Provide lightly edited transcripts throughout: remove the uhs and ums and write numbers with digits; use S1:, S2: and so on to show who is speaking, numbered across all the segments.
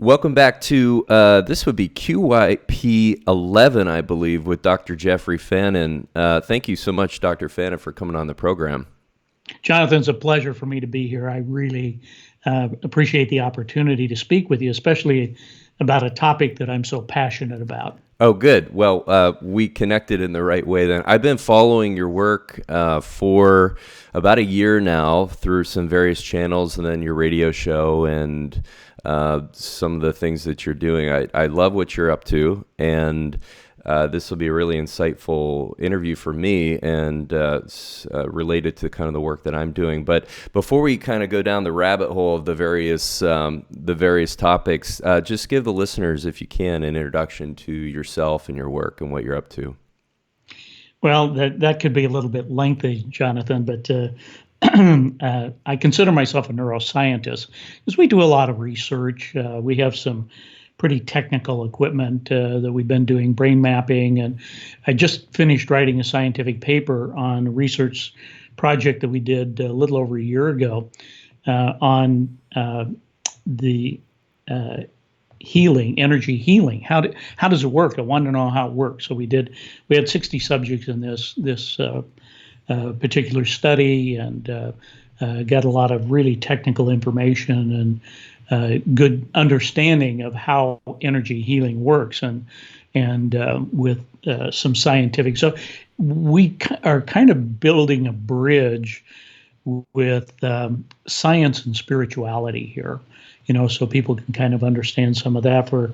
S1: Welcome back to, this would be QYP 11, I believe, with Dr. Jeffrey Fannin. Thank you so much, Dr. Fannin, for coming on the program.
S2: Jonathan, it's a pleasure for me to be here. I really appreciate the opportunity to speak with you, especially about a topic that I'm so passionate about.
S1: Oh, good. Well, we connected in the right way then. I've been following your work for about a year now through some various channels and then your radio show and some of the things that you're doing. I love what you're up to, and this will be a really insightful interview for me and related to kind of the work that I'm doing. But before we kind of go down the rabbit hole of the various topics, just give the listeners, if you can, an introduction to yourself and your work and what you're up to.
S2: Well, that could be a little bit lengthy, Jonathan, but I consider myself a neuroscientist because we do a lot of research. We have some pretty technical equipment that we've been doing brain mapping. And I just finished writing a scientific paper on a research project that we did a little over a year ago on the healing, energy healing. How does it work? I wanted to know how it works. So we had 60 subjects in this particular study, and got a lot of really technical information and good understanding of how energy healing works, and with some scientific. So we are kind of building a bridge with science and spirituality here, so people can kind of understand some of that. For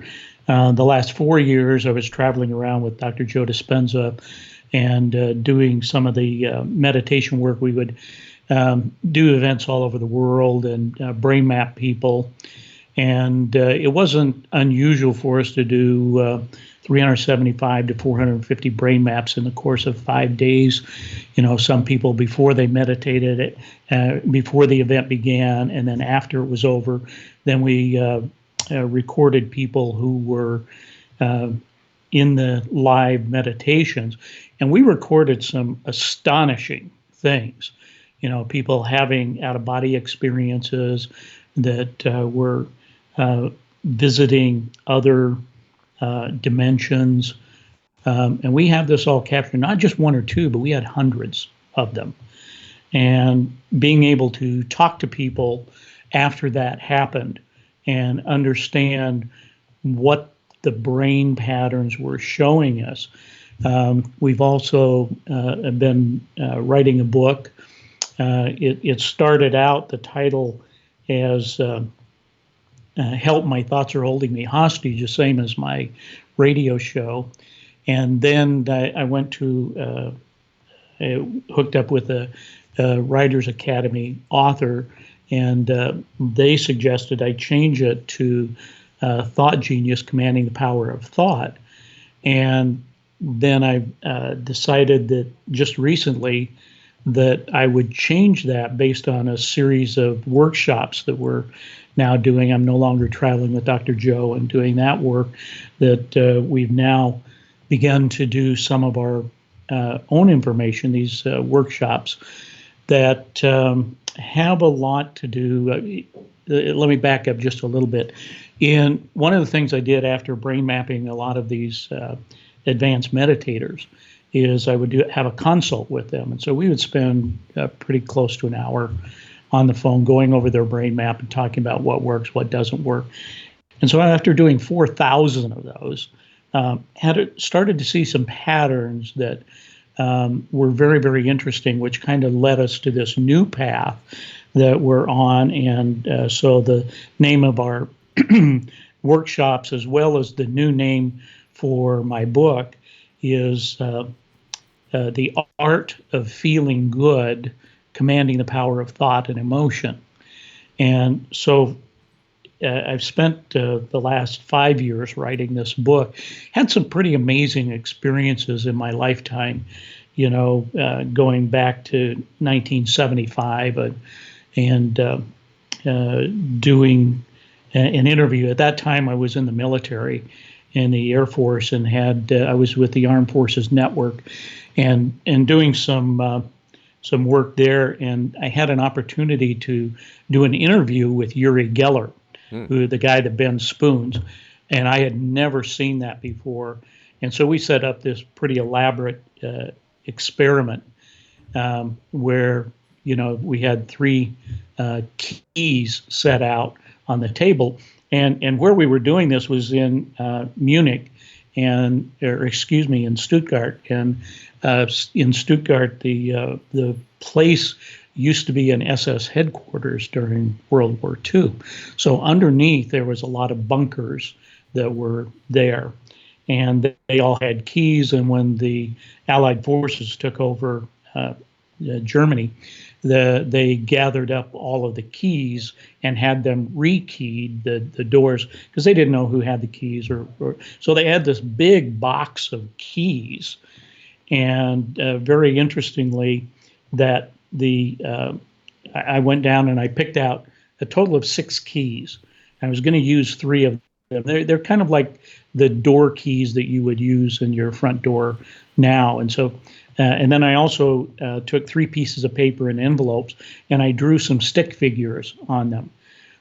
S2: the last 4 years, I was traveling around with Dr. Joe Dispenza and doing some of the meditation work. We would do events all over the world and brain map people. And it wasn't unusual for us to do 375 to 450 brain maps in the course of 5 days. Some people before they meditated, before the event began, and then after it was over, then we recorded people who were in the live meditations. And we recorded some astonishing things, people having out-of-body experiences that were visiting other dimensions. And we have this all captured, not just one or two, but we had hundreds of them. And being able to talk to people after that happened and understand what the brain patterns were showing us. We've also been writing a book. It started out, the title, as Help, My Thoughts Are Holding Me Hostage, the same as my radio show. And then I went to, hooked up with a Writers Academy author, and they suggested I change it to Thought Genius, Commanding the Power of Thought. And then I decided that just recently that I would change that based on a series of workshops that we're now doing. I'm no longer traveling with Dr. Joe and doing that work, that we've now begun to do some of our own information, these workshops that have a lot to do. Let me back up just a little bit. In one of the things I did after brain mapping a lot of these advanced meditators is I would have a consult with them. And so we would spend pretty close to an hour on the phone going over their brain map and talking about what works, what doesn't work. And so after doing 4,000 of those, started to see some patterns that were very, very interesting, which kind of led us to this new path that we're on. And so the name of our workshops, as well as the new name for my book, is The Art of Feeling Good, Commanding the Power of Thought and Emotion. And so I've spent the last 5 years writing this book, had some pretty amazing experiences in my lifetime, going back to 1975 and doing an interview. At that time, I was in the military, in the Air Force, and I was with the Armed Forces Network, and doing some work there. And I had an opportunity to do an interview with Uri Geller. who the guy that bends spoons, and I had never seen that before. And so we set up this pretty elaborate experiment where we had three keys set out on the table, and where we were doing this was in Munich, in Stuttgart, and in Stuttgart the place used to be an SS headquarters during World War II. So underneath there was a lot of bunkers that were there, and they all had keys. And when the Allied forces took over Germany, they gathered up all of the keys and had them rekeyed the doors, because they didn't know who had the keys, or so they had this big box of keys. And very interestingly, that I went down and I picked out a total of 6 keys. I was going to use 3 of them. They're kind of like the door keys that you would use in your front door now. And so, and then I also took 3 pieces of paper and envelopes, and I drew some stick figures on them.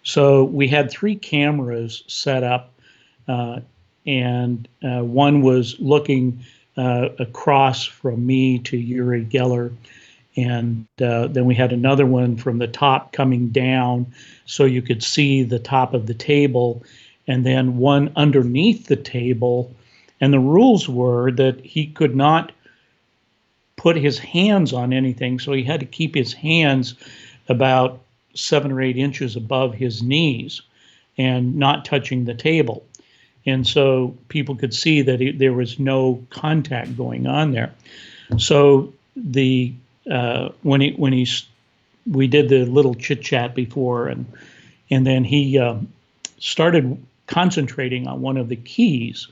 S2: So we had 3 cameras set up, and one was looking across from me to Uri Geller. And then we had another one from the top coming down so you could see the top of the table, and then one underneath the table. And the rules were that he could not put his hands on anything, so he had to keep his hands about 7 or 8 inches above his knees and not touching the table. And so people could see that there was no contact going on there. So we did the little chit chat before, and then he started concentrating on one of the keys,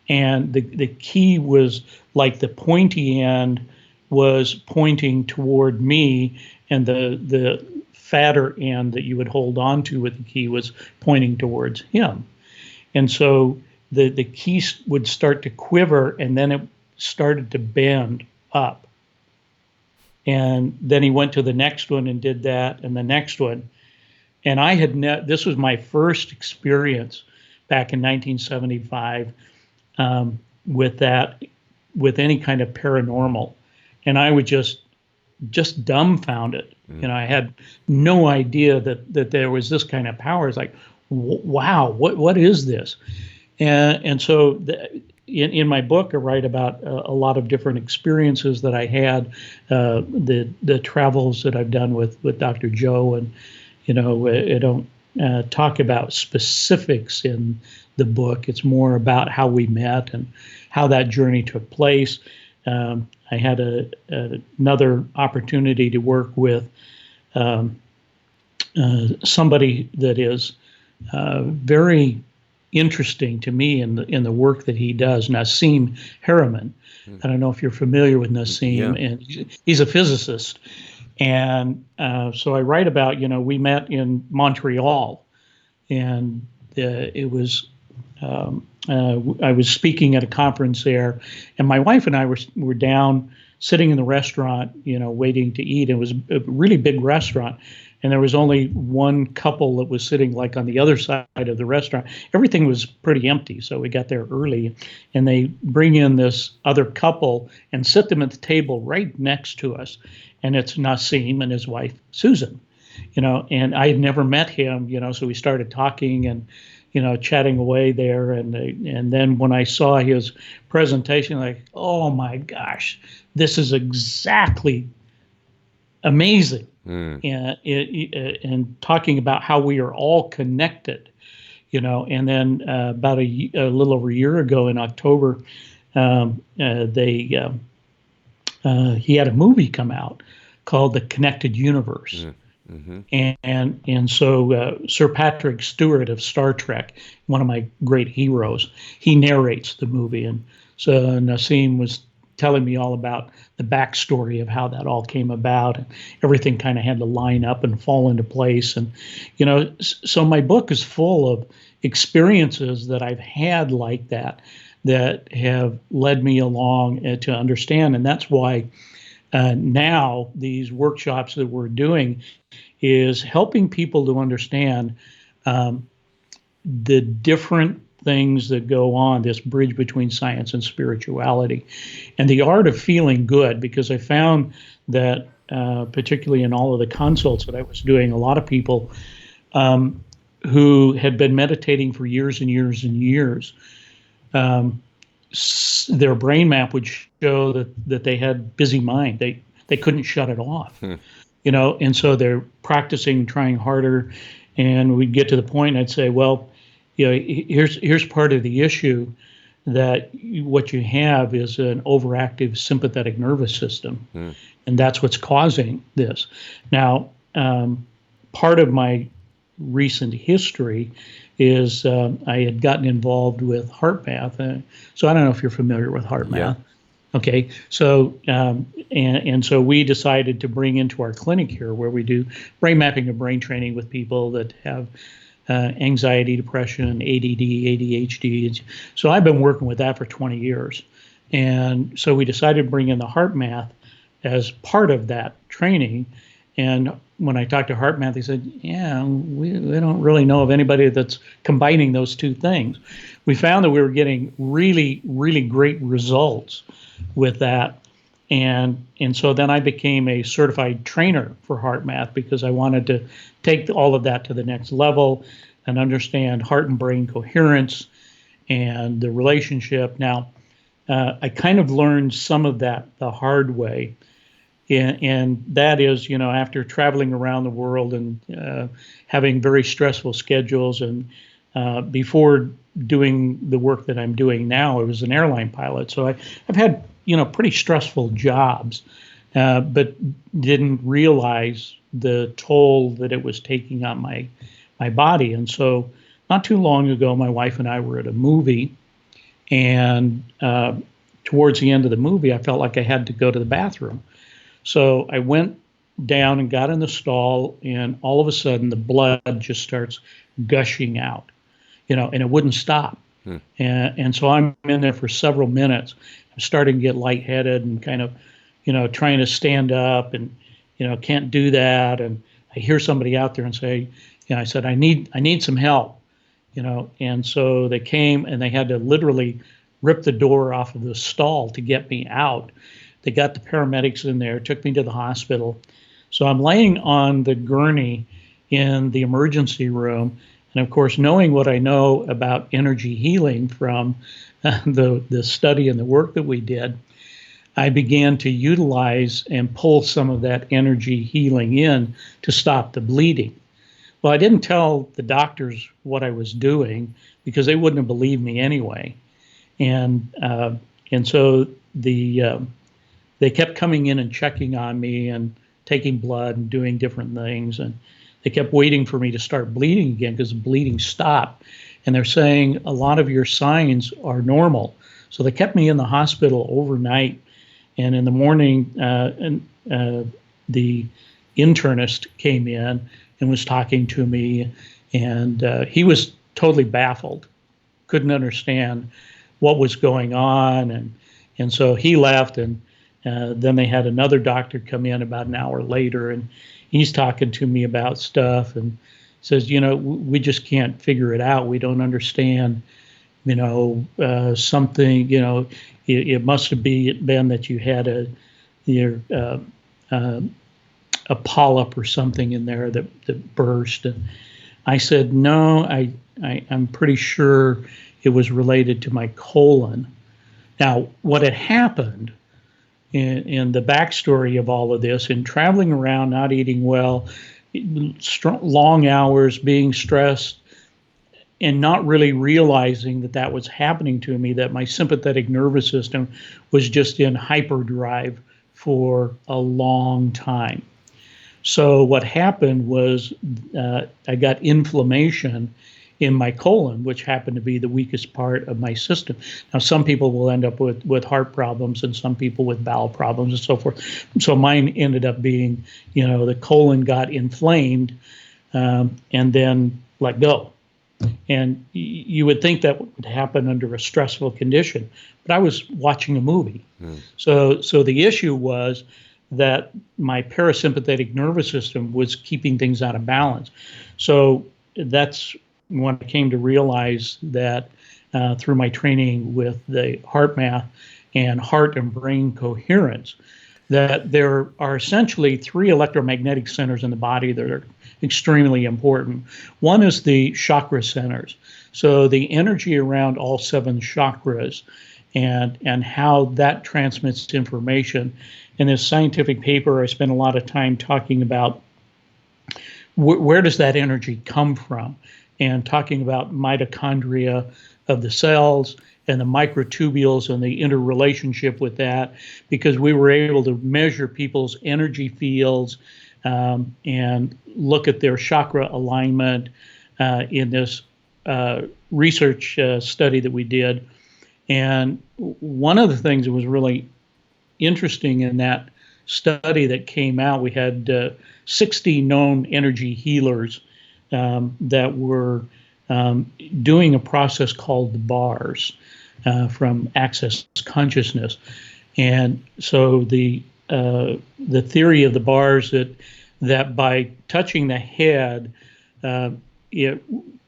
S2: and the key was like the pointy end was pointing toward me, and the fatter end that you would hold on to with the key was pointing towards him. And so the key would start to quiver, and then it started to bend up. And then he went to the next one and did that, and the next one. And I had this was my first experience back in 1975 with any kind of paranormal, and I was just dumbfounded. I had no idea that there was this kind of power. It's like, wow, what is this? And so in my book, I write about a lot of different experiences that I had, the travels that I've done with Dr. Joe, and I don't talk about specifics in the book. It's more about how we met and how that journey took place. I had another opportunity to work with somebody that is very interesting to me in the work that he does, Nassim Haramein. I don't know if you're familiar with Nassim, and he's a physicist. And so I write about, we met in Montreal, and it was I was speaking at a conference there, and my wife and I were down sitting in the restaurant, waiting to eat. It was a really big restaurant, and there was only one couple that was sitting like on the other side of the restaurant. Everything was pretty empty, so we got there early, and they bring in this other couple and sit them at the table right next to us, and it's Nassim and his wife Susan, and I had never met him, so we started talking and chatting away there, and then when I saw his presentation, like, oh my gosh, this is exactly amazing. And talking about how we are all connected, and then about a little over a year ago in October, he had a movie come out called The Connected Universe. And so Sir Patrick Stewart of Star Trek, one of my great heroes, he narrates the movie. And so Nassim was telling me all about the backstory of how that all came about, and everything kind of had to line up and fall into place. And, so my book is full of experiences that I've had like that have led me along to understand. And that's why now these workshops that we're doing is helping people to understand the different things that go on, this bridge between science and spirituality, and the art of feeling good, because I found that particularly in all of the consults that I was doing, a lot of people who had been meditating for years and years and years, their brain map would show that they had busy mind. They couldn't shut it off, and so they're practicing, trying harder, and we'd get to the point, and I'd say, well, here's part of the issue, that what you have is an overactive sympathetic nervous system, and that's what's causing this. Now, part of my recent history is I had gotten involved with HeartMath. So I don't know if you're familiar with HeartMath.
S1: Yeah.
S2: Okay, so and so we decided to bring into our clinic here, where we do brain mapping and brain training with people that have anxiety, depression, ADD, ADHD. So I've been working with that for 20 years. And so we decided to bring in the HeartMath as part of that training. And when I talked to HeartMath, they said, yeah, we don't really know of anybody that's combining those two things. We found that we were getting really, really great results with that. And so then I became a certified trainer for HeartMath, because I wanted to take all of that to the next level and understand heart and brain coherence and the relationship. Now, I kind of learned some of that the hard way. And that is, after traveling around the world and having very stressful schedules, and before doing the work that I'm doing now, I was an airline pilot. So I've had, pretty stressful jobs, but didn't realize the toll that it was taking on my body. And so not too long ago, my wife and I were at a movie, and towards the end of the movie, I felt like I had to go to the bathroom. So I went down and got in the stall, and all of a sudden the blood just starts gushing out, and it wouldn't stop. And so I'm in there for several minutes. I'm starting to get lightheaded and kind of, trying to stand up, and, can't do that. And I hear somebody out there and say, I said, I need some help, and so they came, and they had to literally rip the door off of the stall to get me out. They got the paramedics in there, took me to the hospital. So I'm laying on the gurney in the emergency room. And of course, knowing what I know about energy healing from the study and the work that we did, I began to utilize and pull some of that energy healing in to stop the bleeding. Well, I didn't tell the doctors what I was doing, because they wouldn't have believed me anyway. And so they kept coming in and checking on me and taking blood and doing different things. And they kept waiting for me to start bleeding again, because the bleeding stopped. And they're saying a lot of your signs are normal. So they kept me in the hospital overnight. And in the morning, the internist came in and was talking to me. And he was totally baffled, couldn't understand what was going on. And so he left, and then they had another doctor come in about an hour later, and he's talking to me about stuff and says, we just can't figure it out. We don't understand, something, it must have been that you had a polyp or something in there that burst. And I said, no, I'm pretty sure it was related to my colon. Now, what had happened in the backstory of all of this, in traveling around, not eating well, long hours, being stressed, and not really realizing that was happening to me, that my sympathetic nervous system was just in hyperdrive for a long time. So what happened was I got inflammation in my colon, which happened to be the weakest part of my system. Now, some people will end up with heart problems, and some people with bowel problems and so forth. So mine ended up being, the colon got inflamed and then let go. And you would think that would happen under a stressful condition, but I was watching a movie. So the issue was that my parasympathetic nervous system was keeping things out of balance. So that's when I came to realize that through my training with the HeartMath and heart and brain coherence, that there are essentially three electromagnetic centers in the body that are extremely important. One is the chakra centers. So the energy around all seven chakras and how that transmits information. In this scientific paper, I spent a lot of time talking about where does that energy come from, and talking about mitochondria of the cells and the microtubules and the interrelationship with that, because we were able to measure people's energy fields and look at their chakra alignment in this research study that we did. And one of the things that was really interesting in that study that came out, we had 60 known energy healers that were doing a process called the bars from Access Consciousness. And so the theory of the bars that by touching the head, it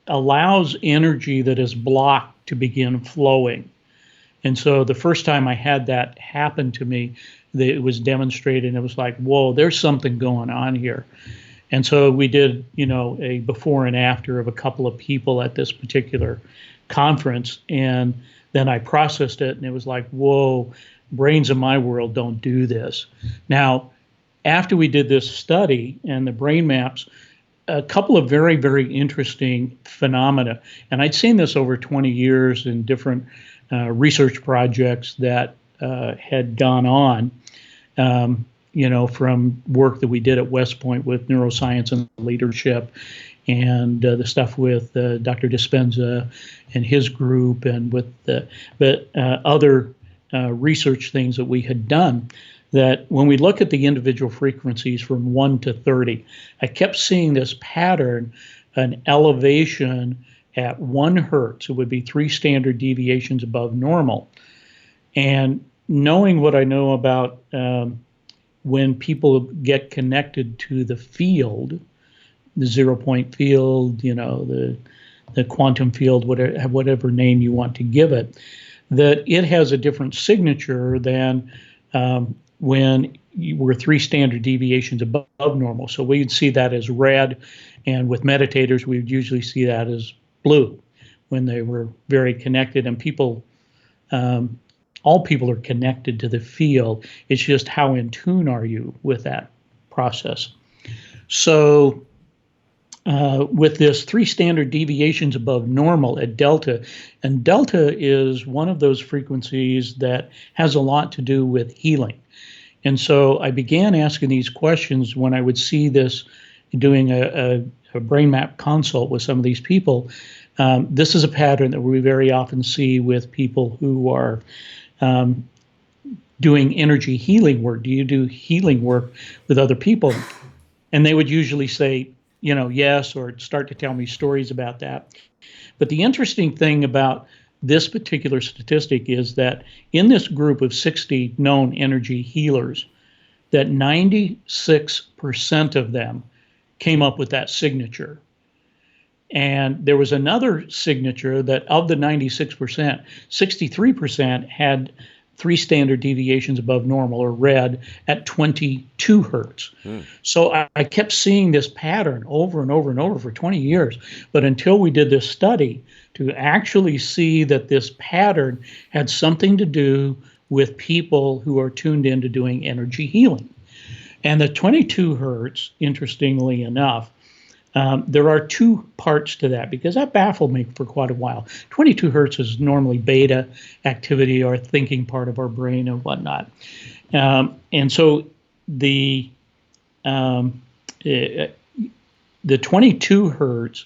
S2: allows energy that is blocked to begin flowing. And so the first time I had that happen to me, it was demonstrated, and it was like, whoa, there's something going on here. And so we did, a before and after of a couple of people at this particular conference. And then I processed it, and it was like, whoa, brains in my world don't do this. Now, after we did this study and the brain maps, a couple of very, very interesting phenomena. And I'd seen this over 20 years in different research projects that had gone on, from work that we did at West Point with neuroscience and leadership, and the stuff with Dr. Dispenza and his group, and with other research things that we had done, that when we look at the individual frequencies from 1 to 30, I kept seeing this pattern, an elevation at 1 hertz. It would be 3 standard deviations above normal. And knowing what I know about when people get connected to the field, the 0-point field, the quantum field, whatever name you want to give it, that it has a different signature than when you were 3 standard deviations above normal. So we'd see that as red, and with meditators, we would usually see that as blue when they were very connected. And people, all people are connected to the field. It's just how in tune are you with that process. So with this 3 standard deviations above normal at delta, and delta is one of those frequencies that has a lot to do with healing. And so I began asking these questions when I would see this, doing a brain map consult with some of these people. This is a pattern that we very often see with people who are doing energy healing work. Do you do healing work with other people? And they would usually say, yes, or start to tell me stories about that. But the interesting thing about this particular statistic is that in this group of 60 known energy healers, that 96% of them came up with that signature. And there was another signature that of the 96%, 63% had 3 standard deviations above normal, or red, at 22 hertz. So I kept seeing this pattern over and over and over for 20 years. But until we did this study to actually see that this pattern had something to do with people who are tuned into doing energy healing. And the 22 hertz, interestingly enough, there are 2 parts to that, because that baffled me for quite a while. 22 hertz is normally beta activity, or thinking part of our brain and whatnot. And so the 22 hertz,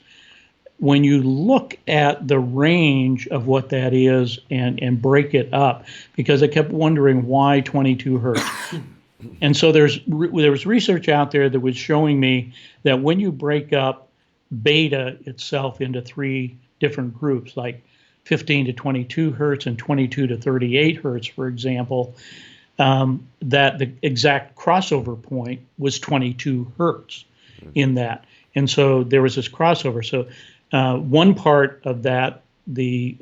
S2: when you look at the range of what that is and break it up, because I kept wondering why 22 hertz. And so there was research out there that was showing me that when you break up beta itself into 3 different groups, like 15 to 22 hertz and 22 to 38 hertz, for example, that the exact crossover point was 22 hertz in that. And so there was this crossover. So one part of that, the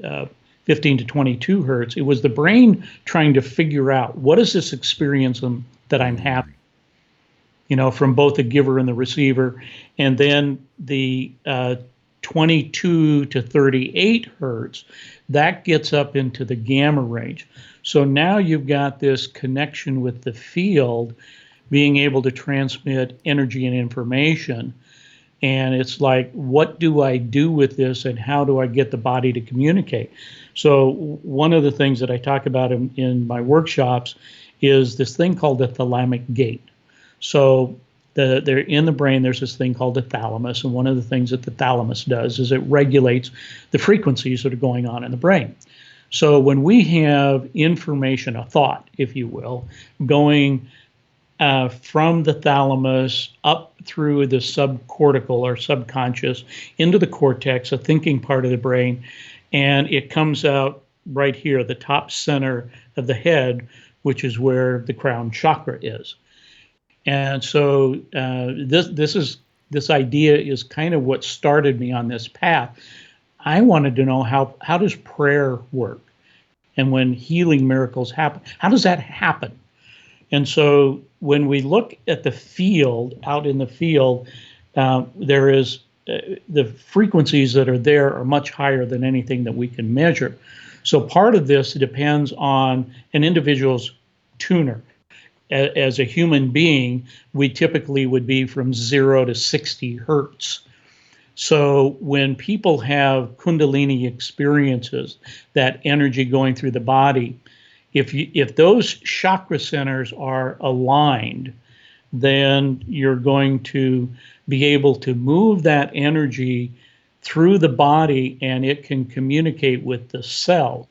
S2: 15 to 22 hertz, it was the brain trying to figure out what is this experience that I'm having, from both the giver and the receiver. And then the 22 to 38 hertz, that gets up into the gamma range. So now you've got this connection with the field being able to transmit energy and information. And it's like, what do I do with this and how do I get the body to communicate? So one of the things that I talk about in my workshops is this thing called the thalamic gate. So they're in the brain, there's this thing called the thalamus. And one of the things that the thalamus does is it regulates the frequencies that are going on in the brain. So when we have information, a thought, if you will, going from the thalamus up through the subcortical or subconscious into the cortex, a thinking part of the brain, and it comes out right here, the top center of the head, which is where the crown chakra is. And so this idea is kind of what started me on this path. I wanted to know how does prayer work? And when healing miracles happen, how does that happen? And so when we look at the field, out in the field, there is the frequencies that are there are much higher than anything that we can measure. So part of this depends on an individual's tuner. As a human being, we typically would be from 0 to 60 hertz. So when people have Kundalini experiences, that energy going through the body, if those chakra centers are aligned, then you're going to be able to move that energy through the body and it can communicate with the cells.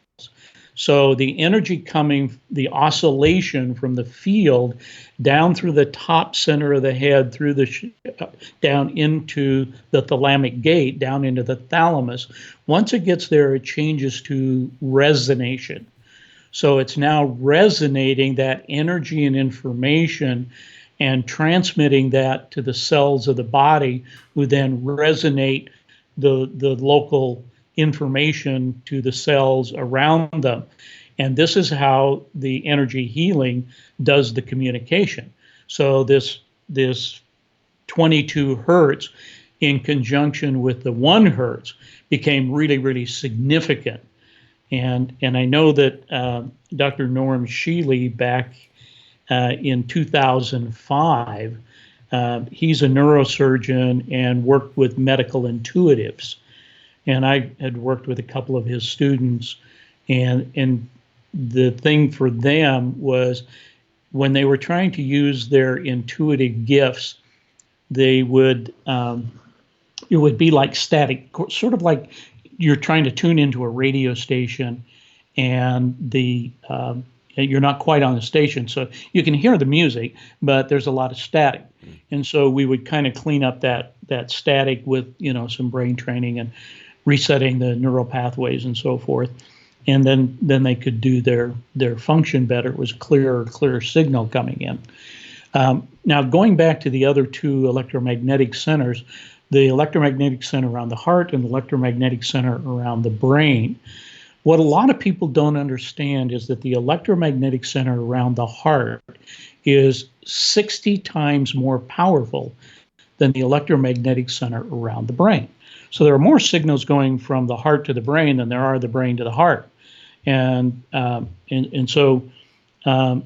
S2: So the energy coming, the oscillation from the field down through the top center of the head, through the down into the thalamic gate, down into the thalamus. Once it gets there, it changes to resonation. So it's now resonating that energy and information and transmitting that to the cells of the body, who then resonate the local information to the cells around them. And this is how the energy healing does the communication. So this 22 hertz in conjunction with the 1 hertz became really, really significant. And I know that Dr. Norm Shealy back in 2005, he's a neurosurgeon and worked with medical intuitives. And I had worked with a couple of his students, and the thing for them was when they were trying to use their intuitive gifts, they would it would be like static, sort of like you're trying to tune into a radio station, and you're not quite on the station, so you can hear the music, but there's a lot of static. And so we would kind of clean up that static with some brain training and resetting the neural pathways and so forth, and then they could do their function better. It was clearer signal coming in. Now going back to the other two electromagnetic centers, the electromagnetic center around the heart and the electromagnetic center around the brain. What a lot of people don't understand is that the electromagnetic center around the heart is 60 times more powerful than the electromagnetic center around the brain. So there are more signals going from the heart to the brain than there are the brain to the heart. And so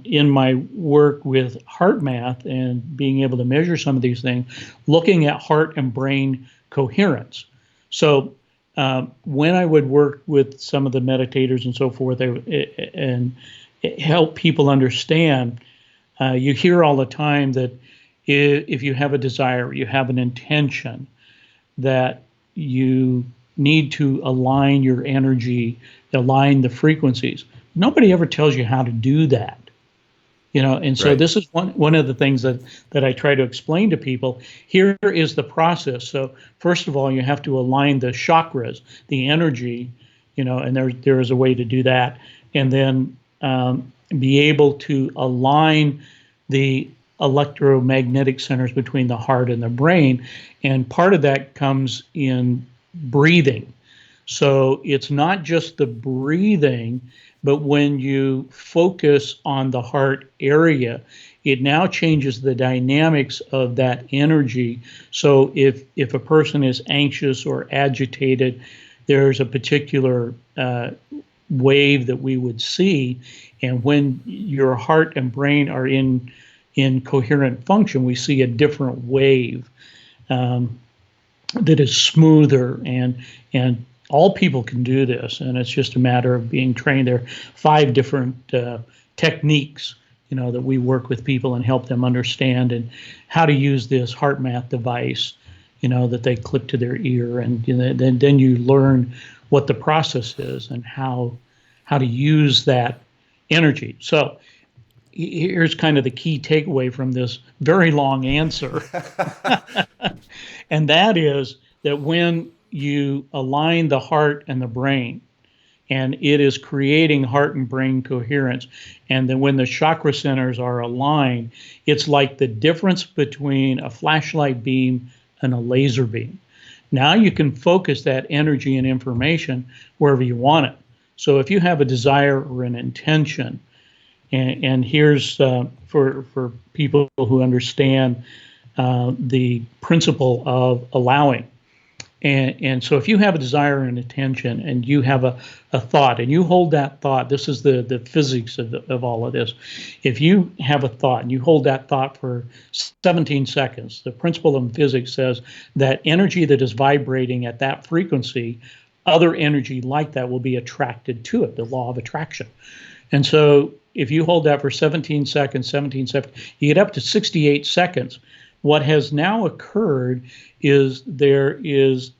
S2: in my work with HeartMath and being able to measure some of these things, looking at heart and brain coherence. So when I would work with some of the meditators and so forth, and help people understand, you hear all the time that if you have a desire, you have an intention, that you need to align your energy, align the frequencies. Nobody ever tells you how to do that. And so this is one of the things that I try to explain to people. Here is the process. So first of all, you have to align the chakras, the energy, and there is a way to do that. And then be able to align the electromagnetic centers between the heart and the brain. And part of that comes in breathing. So it's not just the breathing, but when you focus on the heart area, it now changes the dynamics of that energy. So if a person is anxious or agitated, there's a particular wave that we would see. And when your heart and brain are in coherent function, we see a different wave that is smoother, and all people can do this, and it's just a matter of being trained. There are 5 different techniques, that we work with people and help them understand and how to use this HeartMath device, that they clip to their ear, and then you learn what the process is and how to use that energy. So here's kind of the key takeaway from this very long answer. And that is that when you align the heart and the brain, and it is creating heart and brain coherence, and then when the chakra centers are aligned, it's like the difference between a flashlight beam and a laser beam. Now you can focus that energy and information wherever you want it. So if you have a desire or an intention, and here's for people who understand the principle of allowing. And so if you have a desire and intention, and you have a thought, and you hold that thought, this is the physics of all of this. If you have a thought and you hold that thought for 17 seconds, the principle of physics says that energy that is vibrating at that frequency, other energy like that will be attracted to it, the law of attraction. And so if you hold that for 17 seconds, you get up to 68 seconds. What has now occurred is there is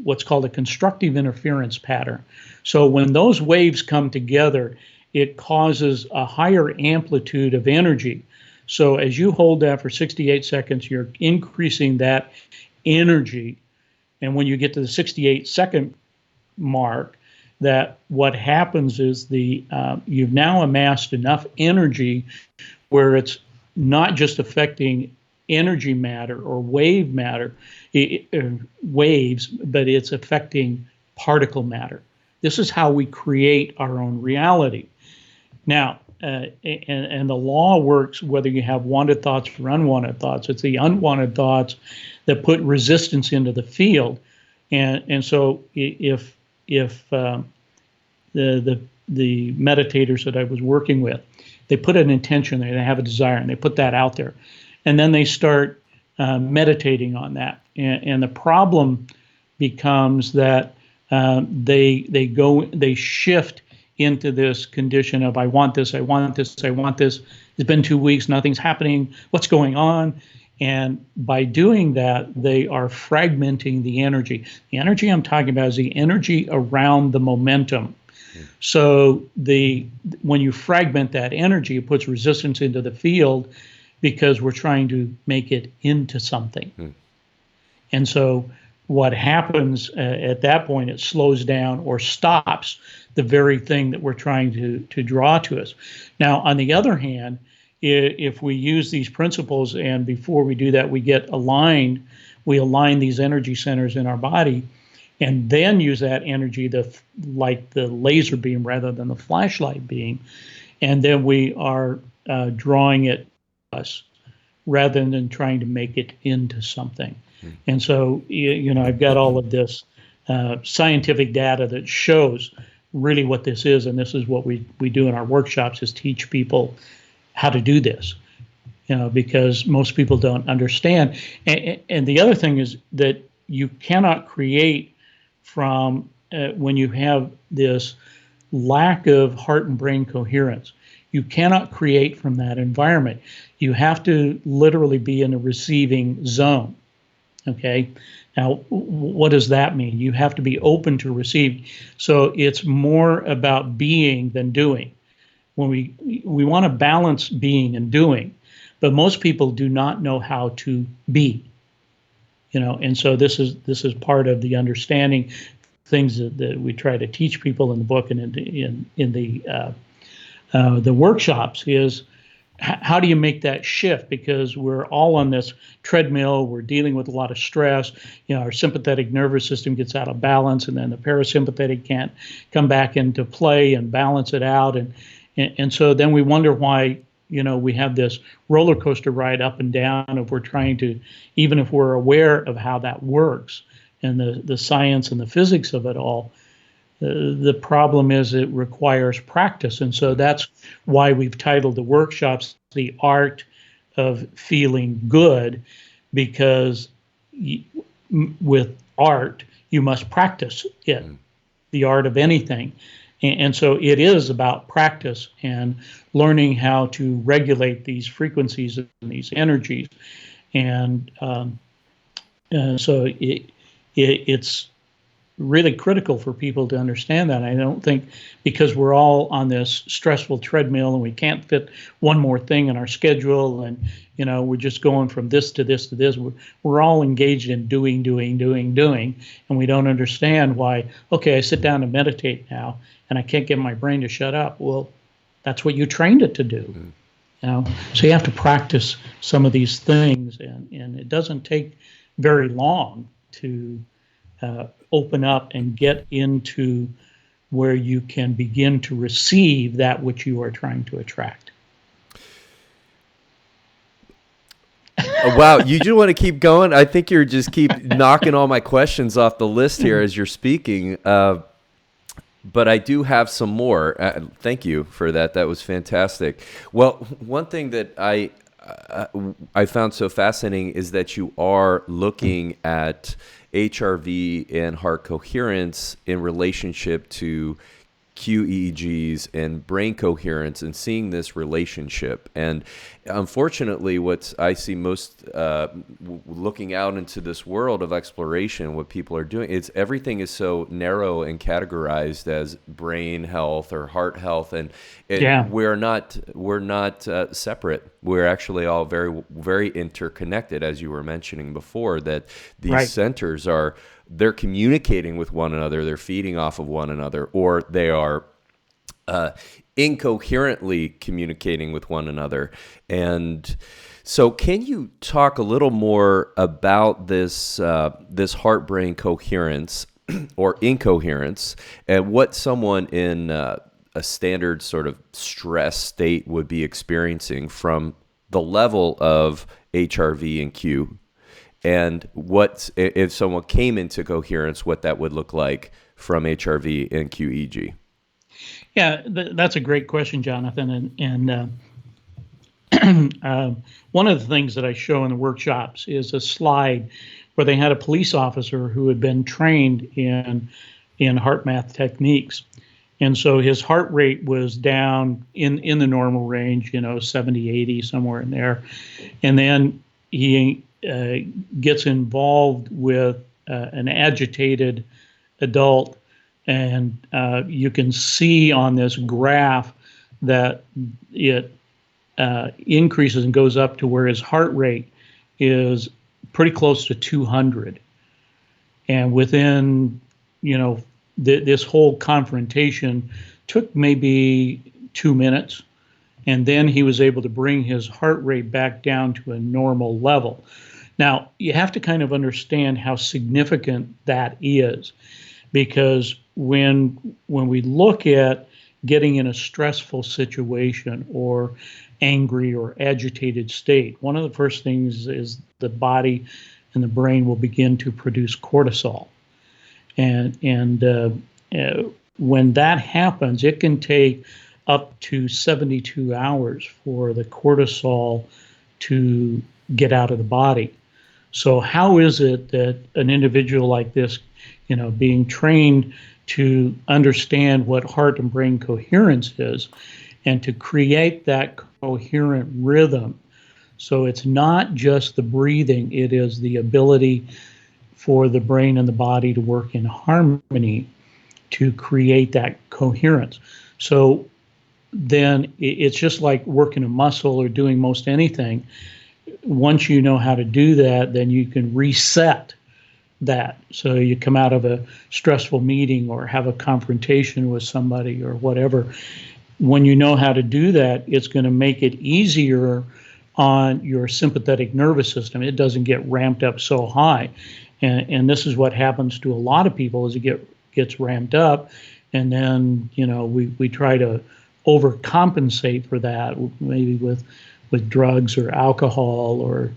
S2: what's called a constructive interference pattern. So when those waves come together, it causes a higher amplitude of energy. So as you hold that for 68 seconds, you're increasing that energy. And when you get to the 68-second mark, that what happens is you've now amassed enough energy where it's not just affecting energy matter or wave matter, waves, but it's affecting particle matter. This is how we create our own reality. Now, and the law works whether you have wanted thoughts or unwanted thoughts. It's the unwanted thoughts that put resistance into the field, and so if the meditators that I was working with, they put an intention there, they have a desire, and they put that out there, and then they start meditating on that, and the problem becomes that they shift into this condition of I want this. It's been 2 weeks, nothing's happening. What's going on? And by doing that, they are fragmenting the energy. The energy I'm talking about is the energy around the momentum. So when you fragment that energy, it puts resistance into the field because we're trying to make it into something. And so what happens at that point, it slows down or stops the very thing that we're trying to draw to us. Now, on the other hand, if we use these principles, and before we do that, we get aligned, we align these energy centers in our body, and then use that energy like the laser beam rather than the flashlight beam, and then we are drawing it to us rather than trying to make it into something. And so, I've got all of this scientific data that shows really what this is, and this is what we do in our workshops, is teach people how to do this, because most people don't understand. And the other thing is that you cannot create from when you have this lack of heart and brain coherence. You cannot create from that environment. You have to literally be in a receiving zone. Okay. Now, what does that mean? You have to be open to receive. So it's more about being than doing. When we want to balance being and doing, but most people do not know how to be. And so this is part of the understanding things that we try to teach people in the book and in the workshops is how do you make that shift? Because we're all on this treadmill. We're dealing with a lot of stress. Our sympathetic nervous system gets out of balance, and then the parasympathetic can't come back into play and balance it out. And so then we wonder why, we have this roller coaster ride up and down if we're trying to, even if we're aware of how that works and the science and the physics of it all. The problem is it requires practice. And so that's why we've titled the workshops The Art of Feeling Good, because with art, you must practice it, the art of anything. And so it is about practice and learning how to regulate these frequencies and these energies. And so it's really critical for people to understand that. I don't think, because we're all on this stressful treadmill and we can't fit one more thing in our schedule, and we're just going from this to this to this. We're all engaged in doing, and we don't understand why. Okay, I sit down and meditate now, and I can't get my brain to shut up. Well, that's what you trained it to do. So you have to practice some of these things, and it doesn't take very long to open up and get into where you can begin to receive that which you are trying to attract.
S1: Wow, you just want to keep going? I think you're just keep knocking all my questions off the list here as you're speaking. But I do have some more. Thank you for that. That was fantastic. Well, one thing that I found so fascinating is that you are looking at HRV and heart coherence in relationship to QEEGs and brain coherence, and seeing this relationship. And unfortunately, what I see most looking out into this world of exploration, what people are doing, it's everything is so narrow and categorized as brain health or heart health, and we're not separate. We're actually all very, very interconnected, as you were mentioning before. That these centers they're communicating with one another, they're feeding off of one another, or they are incoherently communicating with one another. And so can you talk a little more about this heart-brain coherence or incoherence, and what someone in a standard sort of stress state would be experiencing from the level of HRV and Q? And what if someone came into coherence, what that would look like from HRV and QEEG?
S2: Yeah, that's a great question, Jonathan. And one of the things that I show in the workshops is a slide where they had a police officer who had been trained in HeartMath techniques. And so his heart rate was down in the normal range, 70, 80, somewhere in there. And then he gets involved with an agitated adult, and you can see on this graph that it increases and goes up to where his heart rate is pretty close to 200. And within, this whole confrontation took maybe 2 minutes. And then he was able to bring his heart rate back down to a normal level. Now, you have to kind of understand how significant that is, because when we look at getting in a stressful situation or angry or agitated state, one of the first things is the body and the brain will begin to produce cortisol. And when that happens, it can take up to 72 hours for the cortisol to get out of the body. So how is it that an individual like this, being trained to understand what heart and brain coherence is, and to create that coherent rhythm? So it's not just the breathing, it is the ability for the brain and the body to work in harmony to create that coherence. So then it's just like working a muscle or doing most anything. Once you know how to do that, then you can reset that. So you come out of a stressful meeting or have a confrontation with somebody or whatever, when you know how to do that, it's going to make it easier on your sympathetic nervous system. It doesn't get ramped up so high. And this is what happens to a lot of people, is it gets ramped up, and then we try to overcompensate for that, maybe with drugs or alcohol or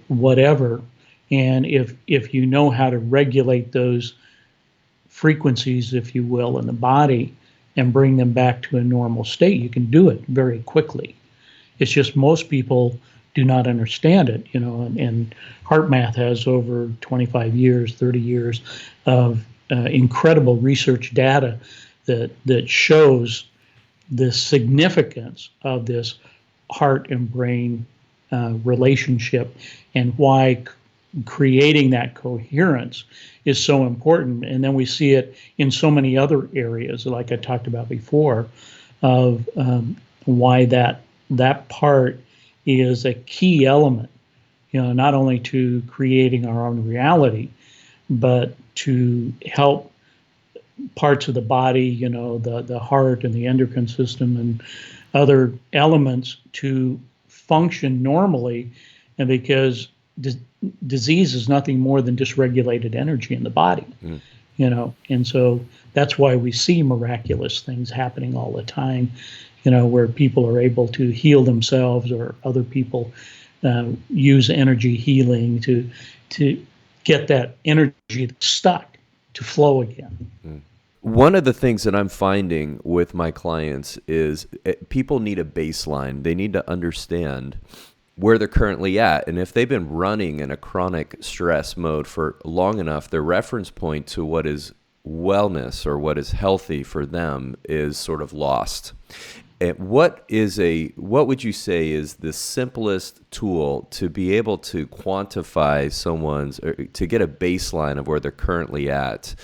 S2: whatever. And if you know how to regulate those frequencies, if you will, in the body and bring them back to a normal state, you can do it very quickly. It's just most people do not understand it, and HeartMath has over 25 years, 30 years of incredible research data that shows the significance of this heart and brain relationship, and why creating that coherence is so important. And then we see it in so many other areas, like I talked about before, of why that part is a key element, not only to creating our own reality, but to help parts of the body, the heart and the endocrine system and other elements to function normally. And because disease is nothing more than dysregulated energy in the body, and so that's why we see miraculous things happening all the time, where people are able to heal themselves, or other people use energy healing to get that energy that's stuck to flow again.
S1: One of the things that I'm finding with my clients is people need a baseline. They need to understand where they're currently at. And if they've been running in a chronic stress mode for long enough, their reference point to what is wellness or what is healthy for them is sort of lost. And what would you say is the simplest tool to be able to quantify someone's, or to get a baseline of where they're currently at?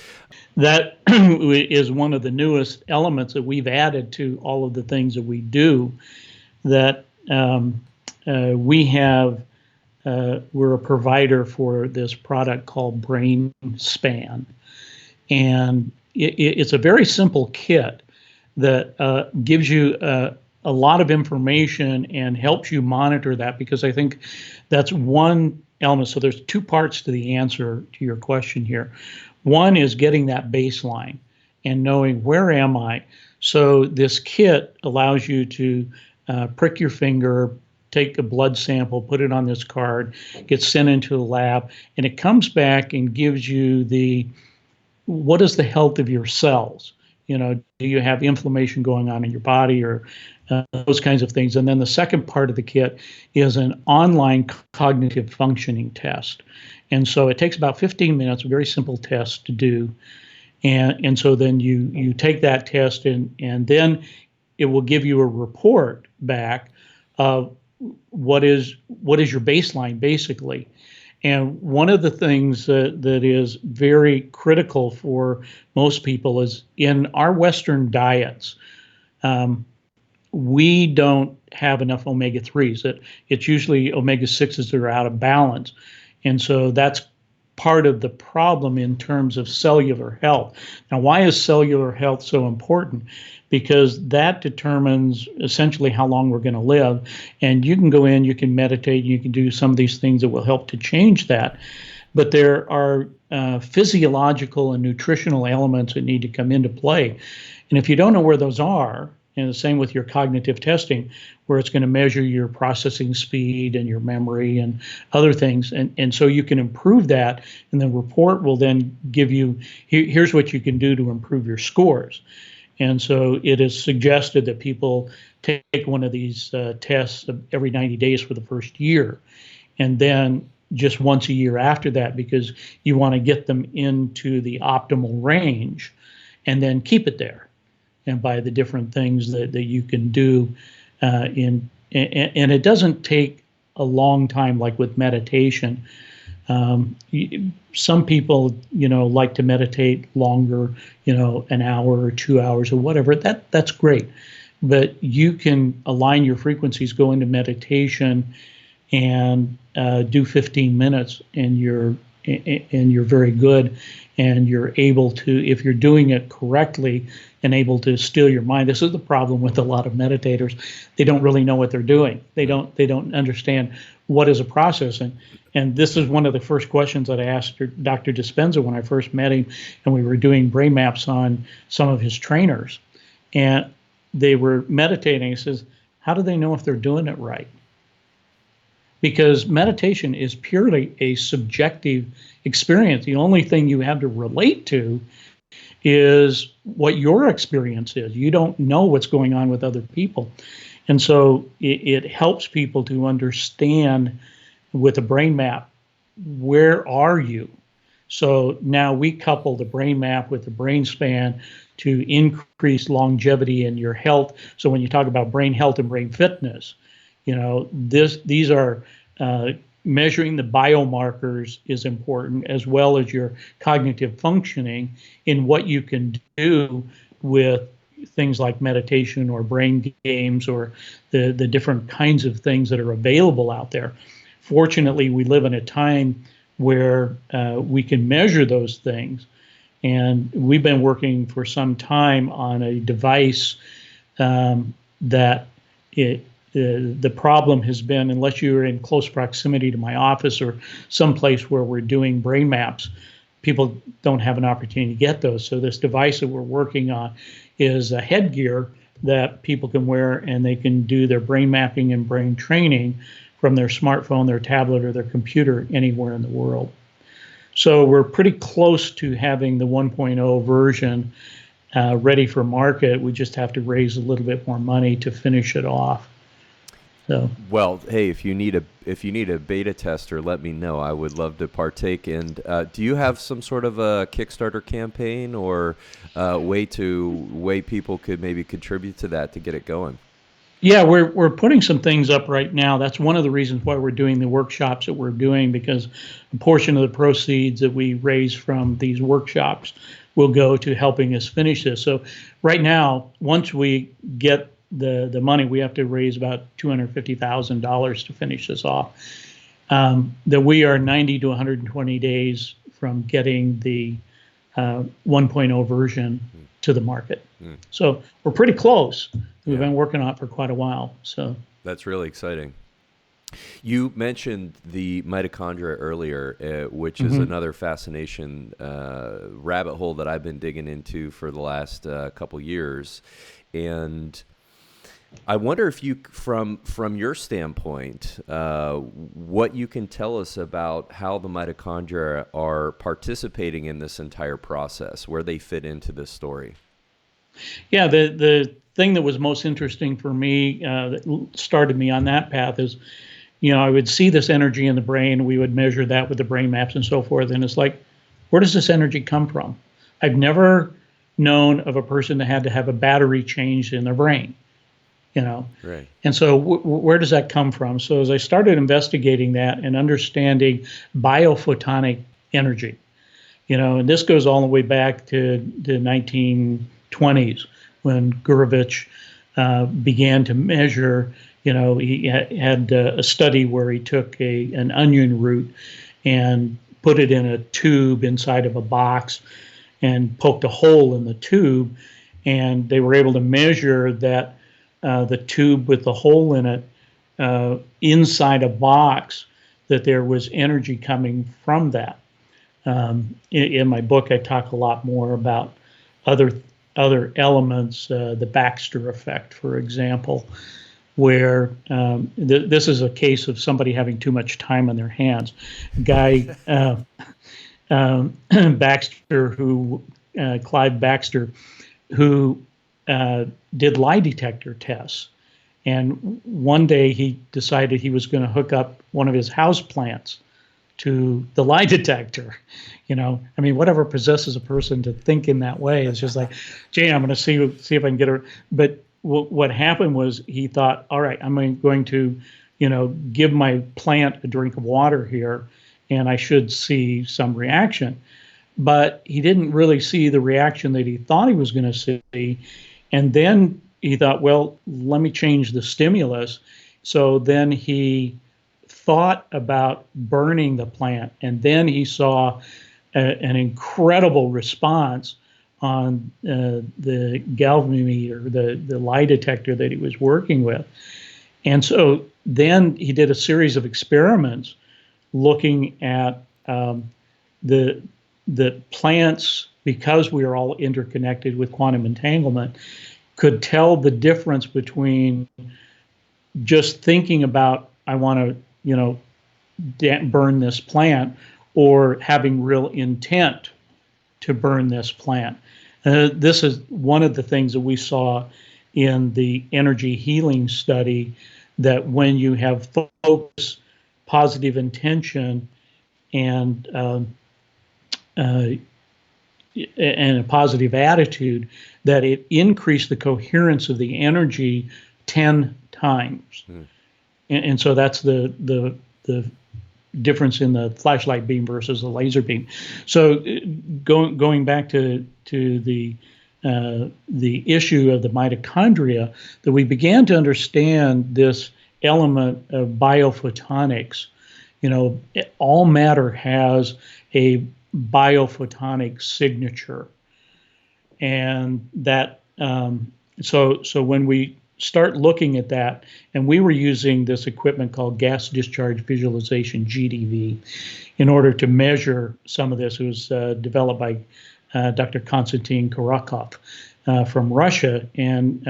S2: That is one of the newest elements that we've added to all of the things that we do, that we have, we're a provider for this product called Brain Span. And it's a very simple kit that gives you a lot of information and helps you monitor that, because I think that's one element. So there's two parts to the answer to your question here. One is getting that baseline and knowing, where am I? So this kit allows you to prick your finger, take a blood sample, put it on this card, gets sent into the lab, and it comes back and gives you what is the health of your cells? Do you have inflammation going on in your body, or those kinds of things? And then the second part of the kit is an online cognitive functioning test. And so it takes about 15 minutes, a very simple test to do. And so then you take that test, and then it will give you a report back of what is your baseline, basically. And one of the things that is very critical for most people is, in our Western diets, we don't have enough omega-3s. It's usually omega-6s that are out of balance. And so that's part of the problem in terms of cellular health. Now, why is cellular health so important? Because that determines essentially how long we're going to live. And you can go in, you can meditate, you can do some of these things that will help to change that. But there are physiological and nutritional elements that need to come into play. And if you don't know where those are, and the same with your cognitive testing, where it's going to measure your processing speed and your memory and other things. And so you can improve that, and the report will then give you, here's what you can do to improve your scores. And so it is suggested that people take one of these tests every 90 days for the first year, and then just once a year after that, because you want to get them into the optimal range and then keep it there. And by the different things that you can do and it doesn't take a long time, like with meditation. Some people, like to meditate longer, an hour or 2 hours or whatever. That's great. But you can align your frequencies, go into meditation, and do 15 minutes, and your and you're very good, and you're able to, if you're doing it correctly and able to still your mind. This is the problem with a lot of meditators. They don't really know what they're doing. They don't understand what is a process. And this is one of the first questions that I asked Dr. Dispenza when I first met him, and we were doing brain maps on some of his trainers. And they were meditating. He says, how do they know if they're doing it right? Because meditation is purely a subjective experience. The only thing you have to relate to is what your experience is. You don't know what's going on with other people. And so it helps people to understand with a brain map, where are you? So now we couple the brain map with the brain span to increase longevity in your health. So when you talk about brain health and brain fitness, these are measuring the biomarkers is important, as well as your cognitive functioning in what you can do with things like meditation or brain games or the different kinds of things that are available out there. Fortunately, we live in a time where we can measure those things. And we've been working for some time on a device that the problem has been, unless you're in close proximity to my office or someplace where we're doing brain maps, people don't have an opportunity to get those. So this device that we're working on is a headgear that people can wear, and they can do their brain mapping and brain training from their smartphone, their tablet, or their computer anywhere in the world. So we're pretty close to having the 1.0 version ready for market. We just have to raise a little bit more money to finish it off. So,
S1: well, hey, if you need a beta tester, let me know. I would love to partake. And do you have some sort of a Kickstarter campaign or way people could maybe contribute to that to get it going?
S2: Yeah, we're putting some things up right now. That's one of the reasons why we're doing the workshops that we're doing, because a portion of the proceeds that we raise from these workshops will go to helping us finish this. So right now, once we get the money, we have to raise about $250,000 to finish this off. That we are 90 to 120 days from getting the 1.0 version to the market. So we're pretty close. We've been working on it for quite a while. So
S1: that's really exciting. You mentioned the mitochondria earlier, which is another fascination rabbit hole that I've been digging into for the last couple years. And I wonder if you, from your standpoint, what you can tell us about how the mitochondria are participating in this entire process, where they fit into this story.
S2: Yeah, the thing that was most interesting for me, that started me on that path is, I would see this energy in the brain. We would measure that with the brain maps and so forth. And it's like, where does this energy come from? I've never known of a person that had to have a battery changed in their brain. Right. And so where does that come from? So as I started investigating that and understanding biophotonic energy, and this goes all the way back to the 1920s when Gurevich began to measure. He had a study where he took an onion root and put it in a tube inside of a box and poked a hole in the tube, and they were able to measure that the tube with the hole in it inside a box, that there was energy coming from that. In my book, I talk a lot more about other elements, the Baxter Effect, for example, where this is a case of somebody having too much time on their hands. Guy Baxter, Clive Baxter, who did lie detector tests. And one day he decided he was going to hook up one of his house plants to the lie detector. Whatever possesses a person to think in that way is just like, gee, I'm going to see if I can get her. But what happened was he thought, all right, I'm going to, give my plant a drink of water here, and I should see some reaction. But he didn't really see the reaction that he thought he was going to see. And then he thought, well, let me change the stimulus. So then he thought about burning the plant, and then he saw an incredible response on the galvanometer, the lie detector that he was working with. And so then he did a series of experiments looking at the plants, because we are all interconnected with quantum entanglement, could tell the difference between just thinking about, I want to, burn this plant, or having real intent to burn this plant. This is one of the things that we saw in the energy healing study, that when you have focus, positive intention, and a positive attitude, that it increased the coherence of the energy 10 times. And so that's the difference in the flashlight beam versus the laser beam. So going back to the issue of the mitochondria, that we began to understand this element of biophotonics. All matter has a biophotonic signature, and that so when we start looking at that, and we were using this equipment called gas discharge visualization, GDV, in order to measure some of this. It was developed by Dr. Konstantin Kurakov from Russia, and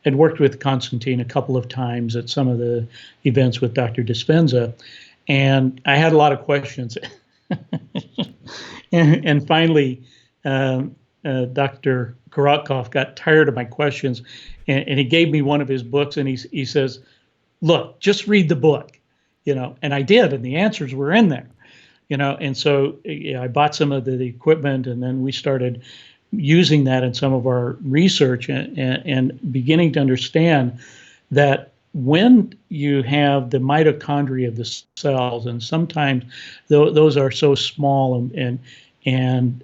S2: had worked with Konstantin a couple of times at some of the events with Dr. Dispenza, and I had a lot of questions. and finally, Dr. Kurakov got tired of my questions, and he gave me one of his books, and he says, "Look, just read the book," and I did, and the answers were in there, and so I bought some of the equipment, and then we started using that in some of our research, and beginning to understand that when you have the mitochondria of the cells, and sometimes those are so small, and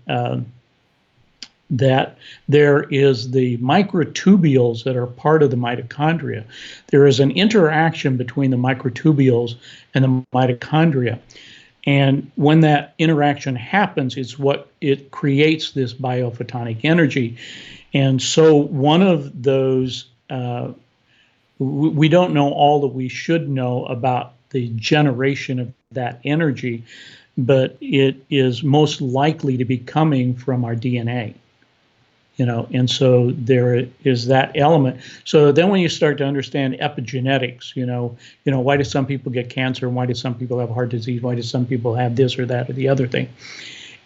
S2: that there is the microtubules that are part of the mitochondria. There is an interaction between the microtubules and the mitochondria. And when that interaction happens, it creates this biophotonic energy. And so one of those, we don't know all that we should know about the generation of that energy, but it is most likely to be coming from our DNA. And so there is that element. So then when you start to understand epigenetics, why do some people get cancer, and why do some people have heart disease, why do some people have this or that or the other thing,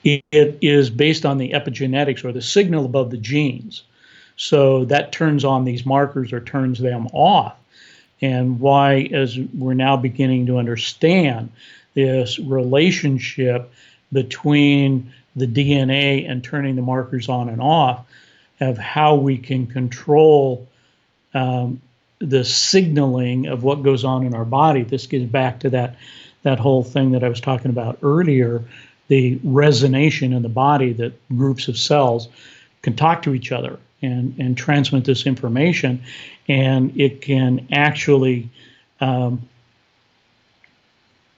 S2: it is based on the epigenetics, or the signal above the genes. So that turns on these markers or turns them off. And why, as we're now beginning to understand this relationship between the DNA and turning the markers on and off, of how we can control the signaling of what goes on in our body. This gets back to that whole thing that I was talking about earlier, the resonation in the body, that groups of cells can talk to each other and transmit this information, and it can actually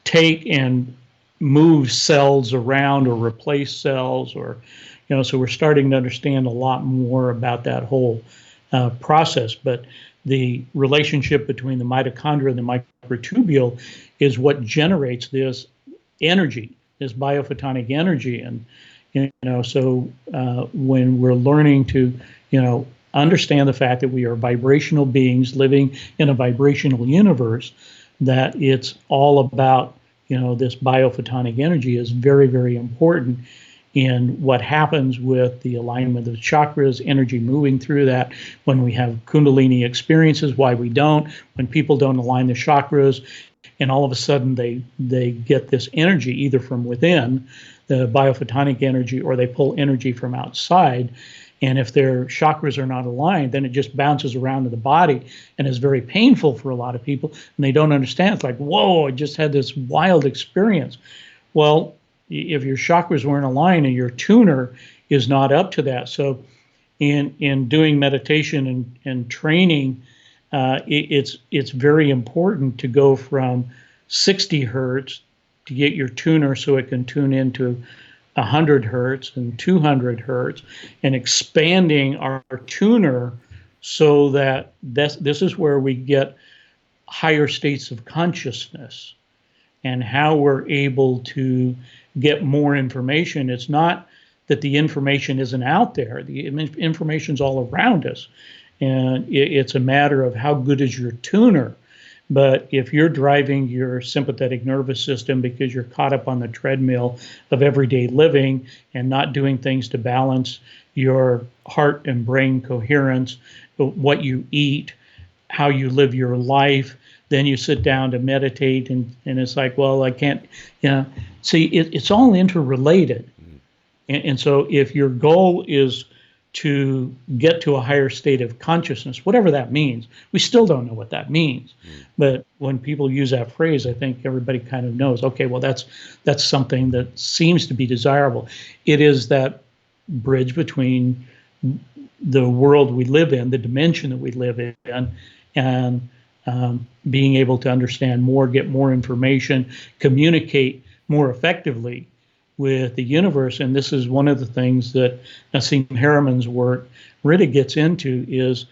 S2: take and move cells around, or replace cells, or so we're starting to understand a lot more about that whole process. But the relationship between the mitochondria and the microtubule is what generates this energy, this biophotonic energy. And so when we're learning to understand the fact that we are vibrational beings living in a vibrational universe, that it's all about this biophotonic energy is very, very important in what happens with the alignment of the chakras, energy moving through that, when we have Kundalini experiences, why we don't, when people don't align the chakras, and all of a sudden they get this energy either from within, the biophotonic energy, or they pull energy from outside. And if their chakras are not aligned, then it just bounces around to the body and is very painful for a lot of people. And they don't understand. It's like, whoa, I just had this wild experience. Well, if your chakras weren't aligned and your tuner is not up to that. So in doing meditation and training, it's very important to go from 60 hertz to get your tuner so it can tune into 100 hertz and 200 hertz, and expanding our tuner so that this is where we get higher states of consciousness and how we're able to get more information. It's not that the information isn't out there. The information's all around us. And it's a matter of how good is your tuner. But if you're driving your sympathetic nervous system because you're caught up on the treadmill of everyday living and not doing things to balance your heart and brain coherence, what you eat, how you live your life, then you sit down to meditate and it's like, well, I can't, see, it's all interrelated. And so if your goal is to get to a higher state of consciousness, whatever that means, we still don't know what that means. But when people use that phrase, I think everybody kind of knows, okay, well, that's something that seems to be desirable. It is that bridge between the world we live in, the dimension that we live in, and being able to understand more, get more information, communicate more effectively with the universe. And this is one of the things that Nassim Haramehn's work really gets into is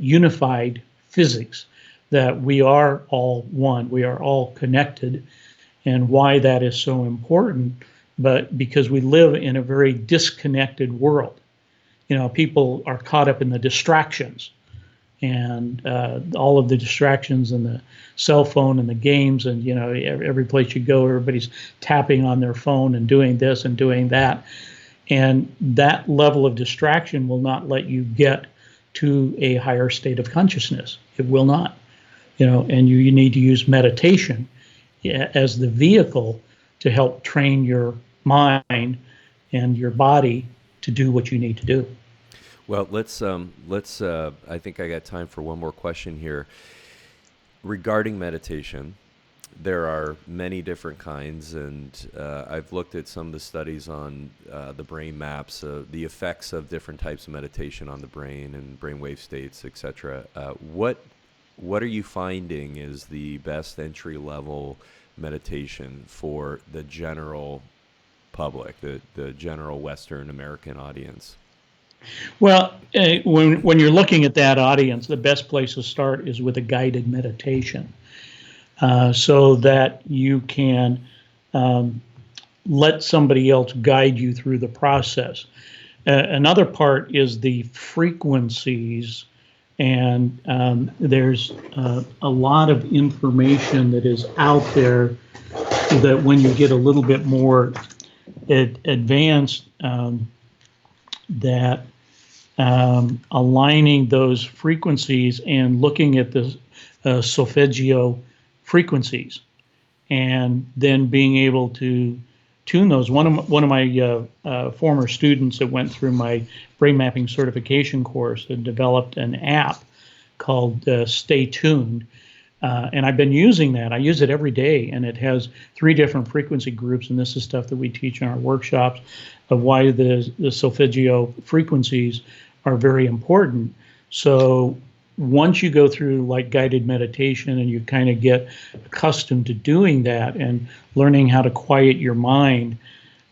S2: unified physics, that we are all one, we are all connected, and why that is so important, but because we live in a very disconnected world. People are caught up in the distractions and all of the distractions and the cell phone and the games, and every place you go, everybody's tapping on their phone and doing this and doing that, and that level of distraction will not let you get to a higher state of consciousness. It will not, and you need to use meditation as the vehicle to help train your mind and your body to do what you need to do.
S1: Well, let's I think I got time for one more question here. Regarding meditation, there are many different kinds, and I've looked at some of the studies on the brain maps, the effects of different types of meditation on the brain and brainwave states, etc. What are you finding is the best entry-level meditation for the general public, the general Western American audience?
S2: Well, when you're looking at that audience, the best place to start is with a guided meditation, so that you can let somebody else guide you through the process. Another part is the frequencies, and there's a lot of information that is out there that when you get a little bit more advanced, that aligning those frequencies and looking at the solfeggio frequencies, and then being able to tune those. One of my former students that went through my brain mapping certification course had developed an app called Stay Tuned. And I've been using that. I use it every day, and it has 3 different frequency groups, and this is stuff that we teach in our workshops of why the solfeggio frequencies are very important. So once you go through like guided meditation and you kind of get accustomed to doing that and learning how to quiet your mind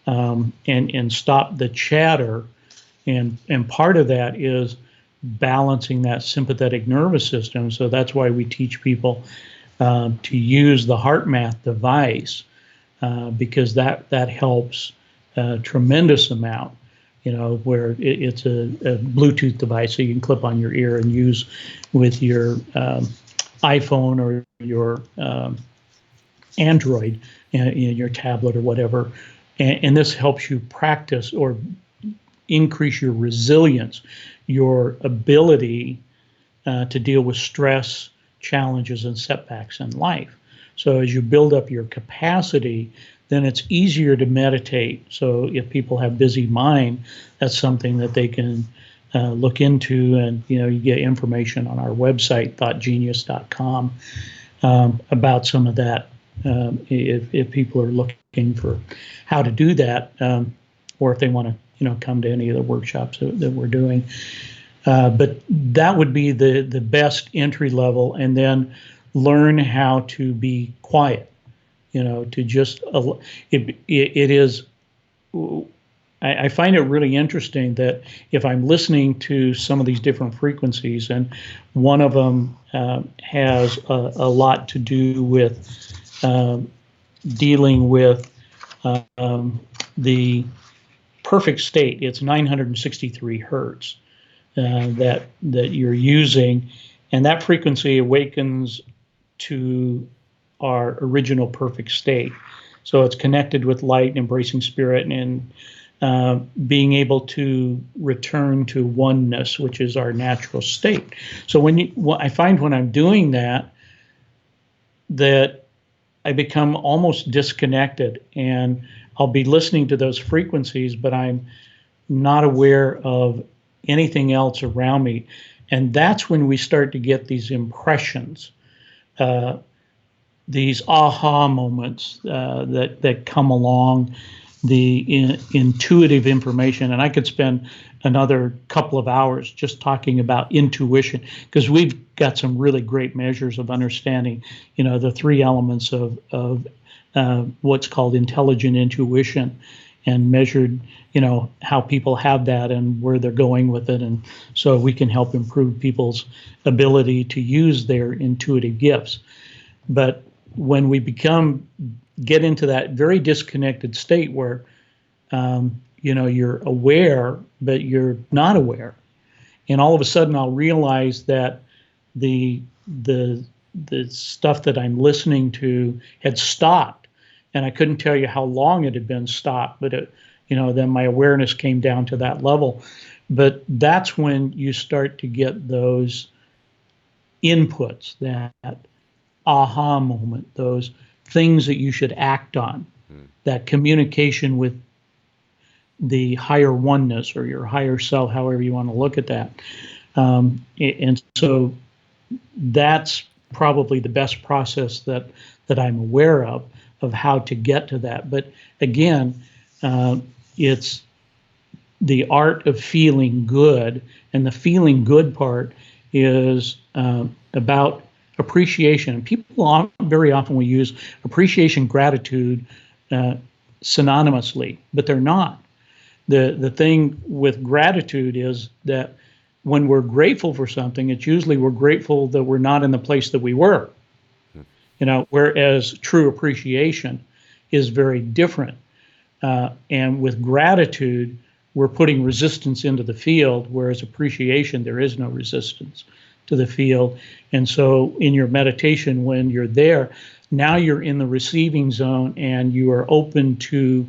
S2: and stop the chatter, and part of that is balancing that sympathetic nervous system. So that's why we teach people to use the HeartMath device, because that helps a tremendous amount, where it's a Bluetooth device so you can clip on your ear and use with your iPhone or your Android, your tablet or whatever. And this helps you practice or increase your resilience, your ability to deal with stress, challenges, and setbacks in life. So as you build up your capacity, then it's easier to meditate. So if people have busy mind, that's something that they can look into. And you get information on our website, thoughtgenius.com, about some of that. If people are looking for how to do that, or if they want to come to any of the workshops that we're doing. But that would be the best entry level, and then learn how to be quiet. to just, it is, I find it really interesting that if I'm listening to some of these different frequencies, and one of them has a lot to do with dealing with the perfect state. It's 963 hertz that you're using, and that frequency awakens to our original perfect state. So it's connected with light, embracing spirit, and being able to return to oneness, which is our natural state. So I find when I'm doing that I become almost disconnected, and I'll be listening to those frequencies, but I'm not aware of anything else around me. And that's when we start to get these impressions, these aha moments that come along, the intuitive information. And I could spend another couple of hours just talking about intuition, because we've got some really great measures of understanding, the three elements of what's called intelligent intuition, and measured, how people have that and where they're going with it. And so we can help improve people's ability to use their intuitive gifts. But when we get into that very disconnected state where, you're aware, but you're not aware. And all of a sudden I'll realize that the stuff that I'm listening to had stopped, and I couldn't tell you how long it had been stopped, but then my awareness came down to that level. But that's when you start to get those inputs, that aha moment, those things that you should act on, that communication with the higher oneness or your higher self, however you want to look at that. And so that's probably the best process that I'm aware of how to get to that. But again, it's the art of feeling good, and the feeling good part is about appreciation. And people very often will use appreciation, gratitude synonymously, but they're not. The thing with gratitude is that when we're grateful for something, it's usually we're grateful that we're not in the place that we were. Whereas true appreciation is very different. And with gratitude, we're putting resistance into the field, whereas appreciation, there is no resistance to the field. And so in your meditation, when you're there, now you're in the receiving zone, and you are open to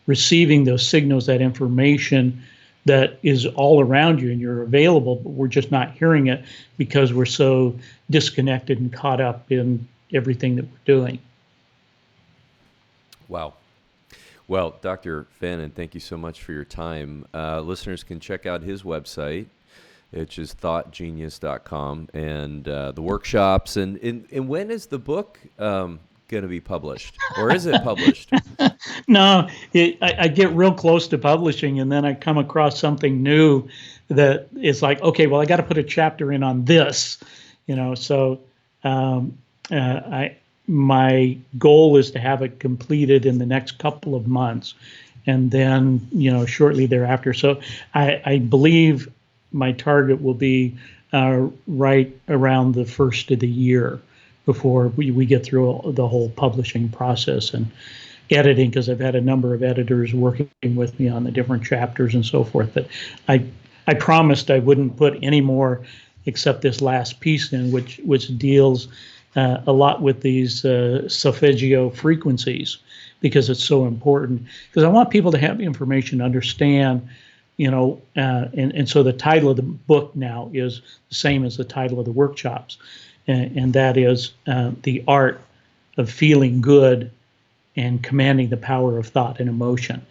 S2: receiving those signals, that information that is all around you, and you're available, but we're just not hearing it because we're so disconnected and caught up in everything that we're doing.
S1: Wow. Well, Dr. Fannin, thank you so much for your time. Listeners can check out his website, which is thoughtgenius.com, and the workshops. And when is the book going to be published, or is it published?
S2: No, I get real close to publishing, and then I come across something new that is like, okay, well, I got to put a chapter in on this, So my goal is to have it completed in the next couple of months, and then shortly thereafter. So I believe my target will be right around the first of the year, before we get through the whole publishing process and editing, because I've had a number of editors working with me on the different chapters and so forth. But I promised I wouldn't put any more except this last piece in, which deals a lot with these solfeggio frequencies, because it's so important. Because I want people to have information, understand, and so the title of the book now is the same as the title of the workshops, and that is The Art of Feeling Good and Commanding the Power of Thought and Emotion.